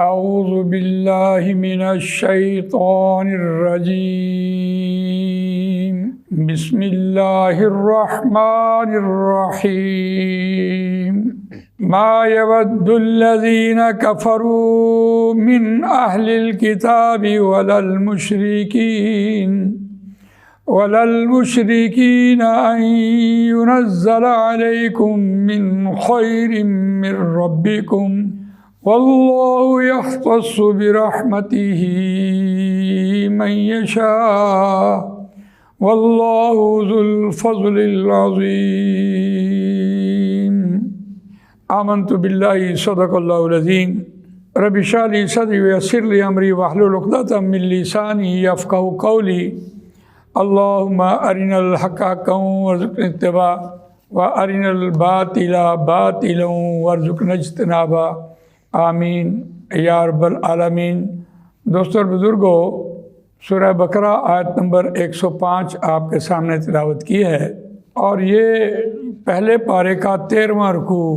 اعوذ باللہ من الشیطان الرجیم بسم اللہ الرحمن الرحیم ما يود الذین کفروا من اہل الکتاب ولا المشرکین ان ينزل علیکم من خیر من ربکم واللہ یختص برحمتہ من یشاء واللہ ذو الفضل العظیم۔ آمنت باللہ صدق اللہ العظیم۔ رب اشرح لی صدری ویسر لی امری واحلل عقدۃ من لسانی یفقہوا قولی۔ اللہم ارنا الحق حقا وارزقنا اتباعہ وارنا الباطل باطلا وارزقنا اجتنابہ، آمین یا رب العالمین۔ دوستو اور بزرگوں، سورہ بقرہ آیت نمبر 105 آپ کے سامنے تلاوت کی ہے، اور یہ پہلے پارے کا 13واں رکوع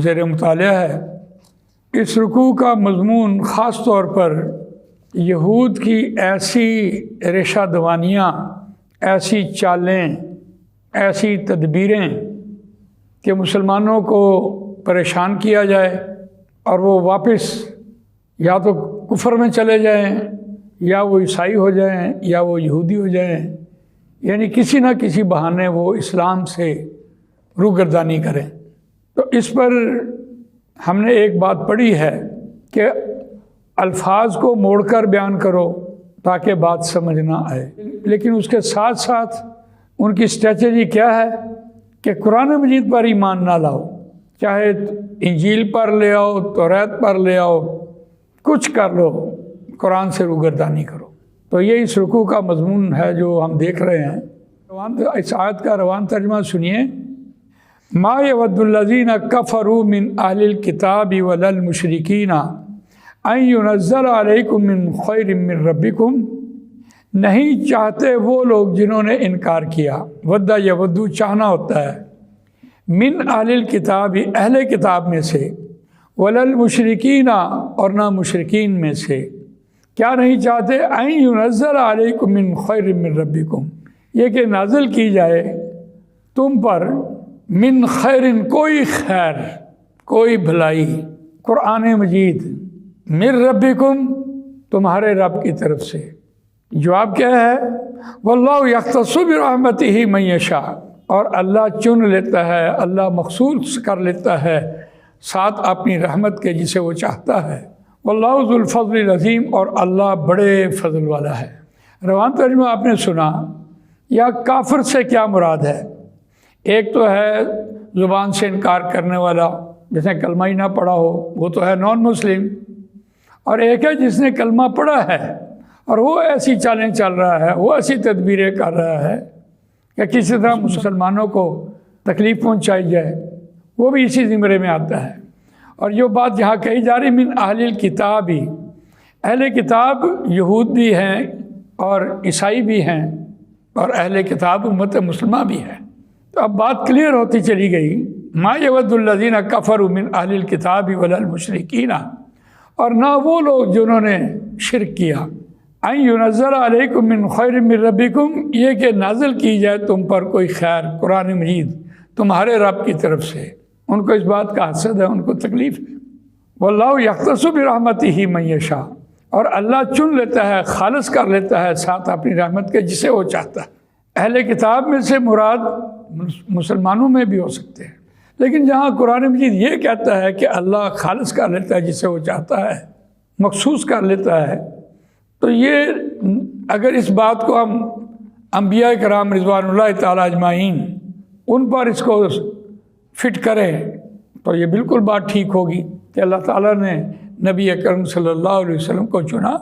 زیر مطالعہ ہے۔ اس رکوع کا مضمون خاص طور پر یہود کی ایسی ریشہ دوانیاں، ایسی چالیں، ایسی تدبیریں کہ مسلمانوں کو پریشان کیا جائے اور وہ واپس یا تو کفر میں چلے جائیں، یا وہ عیسائی ہو جائیں، یا وہ یہودی ہو جائیں، یعنی کسی نہ کسی بہانے وہ اسلام سے روگردانی کریں۔ تو اس پر ہم نے ایک بات پڑھی ہے کہ الفاظ کو موڑ کر بیان کرو تاکہ بات سمجھ نہ آئے، لیکن اس کے ساتھ ساتھ ان کی اسٹریٹجی کیا ہے کہ قرآن مجید پر ایمان نہ لاؤ، چاہے انجیل پر لے آؤ، توریت پر لے آؤ، کچھ کر لو، قرآن سے روگردانی کرو۔ تو یہ اس رکوع کا مضمون ہے جو ہم دیکھ رہے ہیں۔ اس آیت کا روان ترجمہ سنیے۔ ما یود الذین کفروا من اہل الکتاب ولا المشرکین ان ینزل علیکم من خیر من ربکم۔ نہیں چاہتے وہ لوگ جنہوں نے انکار کیا، ودہ یودو چاہنا ہوتا ہے، من اہل الکتاب اہل کتاب میں سے، ولا المشرکین اور نہ مشرکین میں سے، کیا نہیں چاہتے ان ینزل علیکم من خیر من ربکم، یہ کہ نازل کی جائے تم پر من خیر، کوئی خیر، کوئی بھلائی، قرآن مجید، من ربکم، تمہارے رب کی طرف سے۔ جواب کیا ہے؟ واللہ یختص برحمتہ من یشاء، اور اللہ چن لیتا ہے، اللہ مخصوص کر لیتا ہے ساتھ اپنی رحمت کے جسے وہ چاہتا ہے۔ واللہ ذو الفضل العظیم، اور اللہ بڑے فضل والا ہے۔ روان ترجمہ آپ نے سنا۔ یا کافر سے کیا مراد ہے؟ ایک تو ہے زبان سے انکار کرنے والا، جس نے کلمہ ہی نہ پڑھا ہو، وہ تو ہے نان مسلم، اور ایک ہے جس نے کلمہ پڑھا ہے اور وہ ایسی چالیں چل رہا ہے، وہ ایسی تدبیریں کر رہا ہے کہ کسی طرح مسلمانوں کو تکلیف پہنچائی جائے، وہ بھی اسی زمرے میں آتا ہے۔ اور جو بات یہاں کہی جا رہی من اہل الکتاب ہی، اہل کتاب یہود بھی ہیں اور عیسائی بھی ہیں، اور اہل کتاب امت مسلمہ بھی ہے۔ تو اب بات کلیئر ہوتی چلی گئی۔ ما یود الذین کفروا من اہل الکتاب ولا المشرکین، اور نہ وہ لوگ جنہوں نے شرک کیا، ان ینزل علیکم من خیر من ربکم، یہ کہ نازل کی جائے تم پر کوئی خیر، قرآن مجید تمہارے رب کی طرف سے۔ ان کو اس بات کا حسد ہے، ان کو تکلیف ہے۔ واللہ یختص برحمتہ من یشاء، اور اللہ چن لیتا ہے، خالص کر لیتا ہے ساتھ اپنی رحمت کے جسے وہ چاہتا ہے۔ اہل کتاب میں سے مراد مسلمانوں میں بھی ہو سکتے ہیں، لیکن جہاں قرآن مجید یہ کہتا ہے کہ اللہ خالص کر لیتا ہے جسے وہ چاہتا ہے، مخصوص کر لیتا ہے، تو یہ اگر اس بات کو ہم انبیاء کرام رضوان اللہ تعالیٰ اجمعین ان پر اس کو فٹ کریں تو یہ بالکل بات ٹھیک ہوگی کہ اللہ تعالیٰ نے نبی اکرم صلی اللہ علیہ وسلم کو چنا۔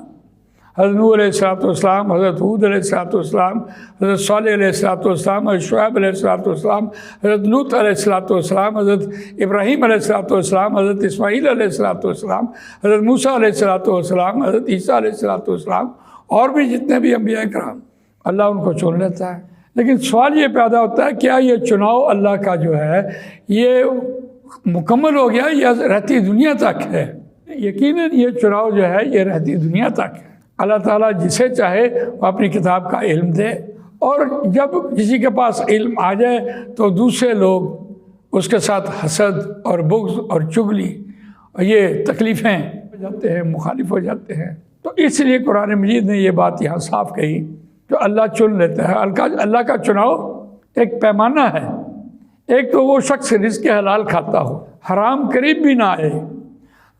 حضرت نوح علیہ السلام، حضرت ہود علیہ السلام، حضرت صالح علیہ السلام، حضرت شعیب علیہ السلام، حضرت لوط علیہ السلام، حضرت ابراہیم علیہ السلام، حضرت اسماعیل علیہ السلام، حضرت موسیٰ علیہ السلام، حضرت عیسیٰ علیہ السلام، اور بھی جتنے بھی انبیاء کرام، اللہ ان کو چن لیتا ہے۔ لیکن سوال یہ پیدا ہوتا ہے کیا یہ چناؤ اللہ کا جو ہے یہ مکمل ہو گیا یا رہتی دنیا تک ہے؟ یقیناً یہ چناؤ جو ہے یہ رہتی دنیا تک ہے۔ اللہ تعالیٰ جسے چاہے وہ اپنی کتاب کا علم دے، اور جب کسی کے پاس علم آ جائے تو دوسرے لوگ اس کے ساتھ حسد اور بغض اور چغلی اور یہ تکلیفیں ہو جاتے ہیں، مخالف ہو جاتے ہیں۔ تو اس لیے قرآن مجید نے یہ بات یہاں صاف کہی، جو اللہ چن لیتا ہے۔ اللہ کا چناؤ ایک پیمانہ ہے۔ ایک تو وہ شخص رزق حلال کھاتا ہو، حرام قریب بھی نہ آئے،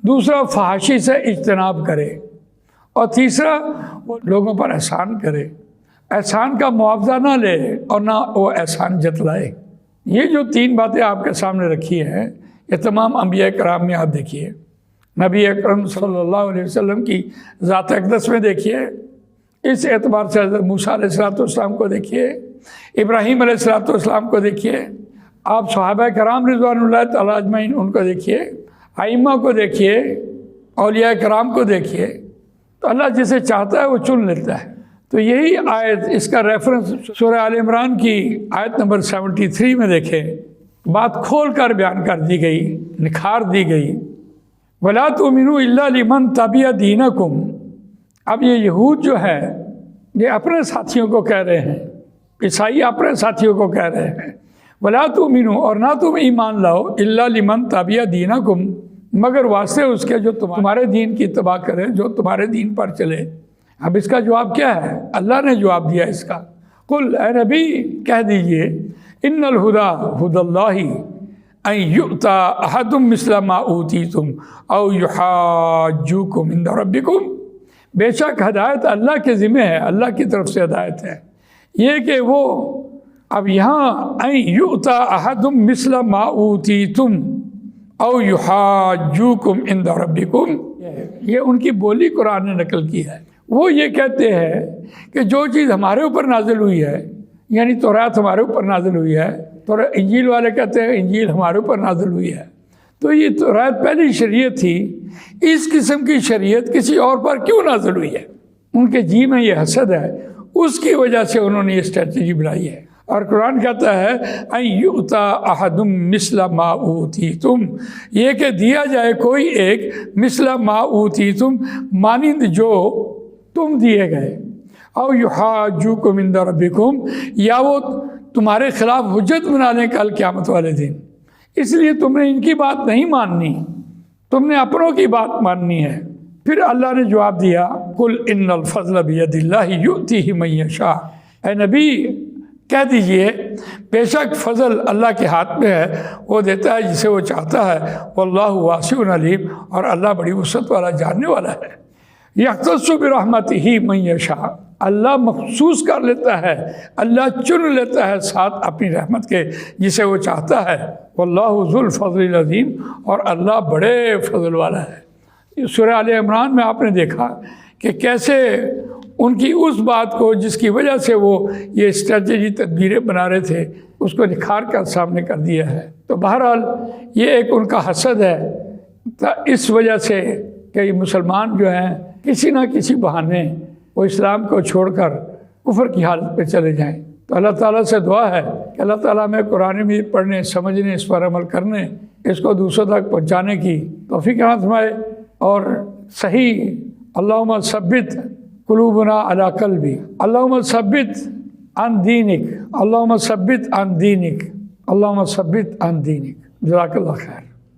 دوسرا فحاشی سے اجتناب کرے، اور تیسرا وہ لوگوں پر احسان کرے، احسان کا معاوضہ نہ لے اور نہ وہ احسان جتلائے۔ یہ جو تین باتیں آپ کے سامنے رکھی ہیں، یہ تمام انبیاء کرام میں آپ دیکھیے، نبی اکرم صلی اللہ علیہ وسلم کی ذات اقدس میں دیکھیے، اس اعتبار سے حضرت موسیٰ علیہ السلام کو دیکھیے، ابراہیم علیہ السلام کو دیکھیے، آپ صحابہ کرام رضوان اللہ تعالیٰ اجمعین ان کو دیکھیے، ائمہ کو دیکھیے، اولیاء کرام کو دیکھیے۔ تو اللہ جسے چاہتا ہے وہ چن لیتا ہے۔ تو یہی آیت، اس کا ریفرنس سورہ آل عمران کی آیت نمبر 73 میں دیکھیں، بات کھول کر بیان کر دی گئی، نکھار دی گئی۔ وَلَا تُؤْمِنُوا إِلَّا لِمَنْ تَبِعَ دِينَكُمْ۔ اب یہ یہود جو ہے یہ اپنے ساتھیوں کو کہہ رہے ہیں، عیسائی اپنے ساتھیوں کو کہہ رہے ہیں، وَلَا تُؤْمِنُوا، اور نہ تم ایمان لاؤ، إِلَّا لِمَنْ تَبِعَ دِينَكُمْ، مگر واسطے اس کے جو تمہارے دین کی اتباع کرے، جو تمہارے دین پر چلے۔ اب اس کا جواب کیا ہے؟ اللہ نے جواب دیا اس کا، قل، اے نبی کہہ دیجئے، ان الہدیٰ ھدی اللہ ان یؤتی احد مثل ما اوتیتم او یحاجوکم عند ربکم۔ بے شک ہدایت اللہ کے ذمہ ہے، اللہ کی طرف سے ہدایت ہے، یہ کہ وہ اب یہاں ان یؤتی احد مثل ما اوتیتم او یحاجوکم عند ربکم، یہ ان کی بولی قرآن نے نقل کی ہے۔ وہ یہ کہتے ہیں کہ جو چیز ہمارے اوپر نازل ہوئی ہے، یعنی تورات ہمارے اوپر نازل ہوئی ہے، تو انجیل والے کہتے ہیں انجیل ہمارے اوپر نازل ہوئی ہے، تو یہ تورات پہلی شریعت تھی، اس قسم کی شریعت کسی اور پر کیوں نازل ہوئی ہے؟ ان کے جی میں یہ حسد ہے، اس کی وجہ سے انہوں نے یہ اسٹریٹجی بنائی ہے۔ اور قرآن کہتا ہے ان یؤتی احد مثل ما اوتیتم، یہ کہ دیا جائے کوئی ایک مثل ما اوتیتم، مانند جو تم دیے گئے، او یحاجوکم عند ربکم، یا وہ تمہارے خلاف حجت بنا لیں کل قیامت والے دن، اس لیے تم نے ان کی بات نہیں ماننی، تم نے اپنوں کی بات ماننی ہے۔ پھر اللہ نے جواب دیا، قل ان الفضل بید اللہ یؤتیہ من یشاء، اے نبی کہہ دیجئے بے شک فضل اللہ کے ہاتھ میں ہے، وہ دیتا ہے جسے وہ چاہتا ہے، واللہ واسع علیم، اور اللہ بڑی وسعت والا، جاننے والا ہے۔ یختص برحمتہ من یشاء، اللہ مخصوص کر لیتا ہے، اللہ چن لیتا ہے ساتھ اپنی رحمت کے جسے وہ چاہتا ہے، واللہ ذو الفضل العظیم، اور اللہ بڑے فضل والا ہے۔ سورہ آل عمران میں آپ نے دیکھا کہ کیسے ان کی اس بات کو جس کی وجہ سے وہ یہ اسٹریٹجی تدبیریں بنا رہے تھے، اس کو نکھار کر سامنے کر دیا ہے۔ تو بہرحال یہ ایک ان کا حسد ہے، اس وجہ سے کہ یہ مسلمان جو ہیں کسی نہ کسی بہانے وہ اسلام کو چھوڑ کر کفر کی حالت پہ چلے جائیں۔ تو اللہ تعالیٰ سے دعا ہے کہ اللہ تعالیٰ میں قرآن میں پڑھنے، سمجھنے، اس پر عمل کرنے، اس کو دوسروں تک پہنچانے کی توفیق عطا فرمائے، اور صحیح اللہم ثبت قلوبنا علی قلبی، اللہم ثبت عن دینک، اللہم ثبت عن دینک، اللہم ثبت عن دینک۔ جزاک اللہ خیر۔